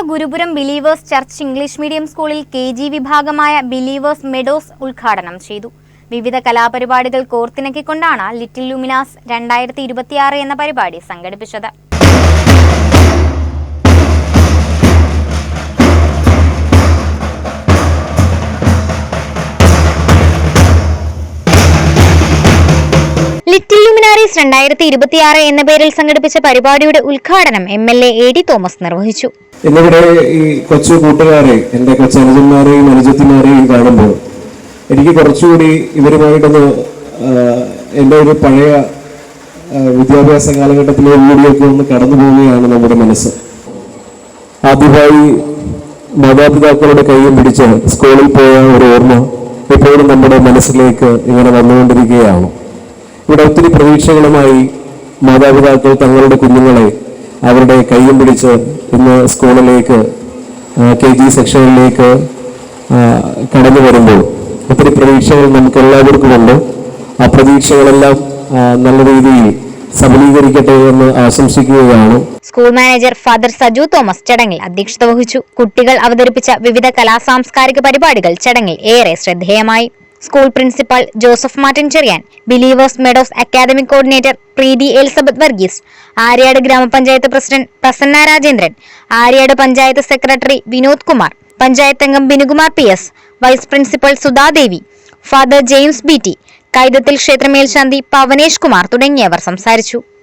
Gurupuram believers church English medium സ്കൂളിൽ KG വിഭാഗമായ believers meadows ഉദ്ഘാടനം ചെയ്തു. വിവിധ കലാപരിപാടികൾ കോർത്തിണക്കിക്കൊണ്ടാണ് ലിറ്റിൽ ലൂമിനാസ് 2026 എന്ന പരിപാടി സംഘടിപ്പിച്ചത്. ലിറ്റിൽ ലൂമിനാരീസ് 2026 എന്ന പേരിൽ സംഘടിപ്പിച്ച പരിപാടിയുടെ ഉദ്ഘാടനം MLA AD തോമസ് നിർവഹിച്ചു. എന്നിവിടെ ഈ കൊച്ചു കൂട്ടുകാരെ, എൻ്റെ കൊച്ചനുജന്മാരെയും അനുജത്തിമാരെയും കാണുമ്പോൾ എനിക്ക് കുറച്ചുകൂടി ഇവരുമായിട്ടൊന്ന് എൻ്റെ ഒരു പഴയ വിദ്യാഭ്യാസ കാലഘട്ടത്തിലെ കൂടിയൊക്കെ ഒന്ന് കടന്നു പോവുകയാണ് നമ്മുടെ മനസ്സ്. ആദ്യമായി മാതാപിതാക്കളുടെ കൈയും പിടിച്ച് സ്കൂളിൽ പോയ ഒരു ഓർമ്മ എപ്പോഴും നമ്മുടെ മനസ്സിലേക്ക് ഇങ്ങനെ വന്നുകൊണ്ടിരിക്കുകയാണ്. ഇവിടെ ഒത്തിരി പ്രതീക്ഷകളുമായി മാതാപിതാക്കൾ തങ്ങളുടെ കുഞ്ഞുങ്ങളെ അവരുടെ കൈയും പിടിച്ച് ഇന്ന് സ്കൂളിലേക്ക് KG സെക്ഷനിലേക്ക് കടന്നു വരുമ്പോൾ ഒത്തിരി പ്രതീക്ഷകൾ നമുക്ക് എല്ലാവർക്കും ഉണ്ട്. ആ പ്രതീക്ഷകളെല്ലാം നല്ല രീതിയിൽ സബലീകരിക്കട്ടെ എന്ന് ആശംസിക്കുകയാണ്. School manager father Saju Thomas ചടങ്ങിൽ അധ്യക്ഷത വഹിച്ചു. കുട്ടികൾ അവതരിപ്പിച്ച വിവിധ കലാസാംസ്കാരിക പരിപാടികൾ ചടങ്ങിൽ ഏറെ ശ്രദ്ധേയമായി. School principal Joseph Martin Cheriyan, Believers Meadows academic coordinator Preethi Elizabeth Varghese, Aryad gramapanchayat president Prasanna Rajendran, Aryad panchayat secretary Vinod Kumar, panchayat അംഗം Binukumar PS, vice principal Sudhadevi, father James BT, കൈതത്തിൽ ക്ഷേത്ര മേൽശാന്തി പവനേഷ് കുമാർ തുടങ്ങിയവർ സംസാരിച്ചു.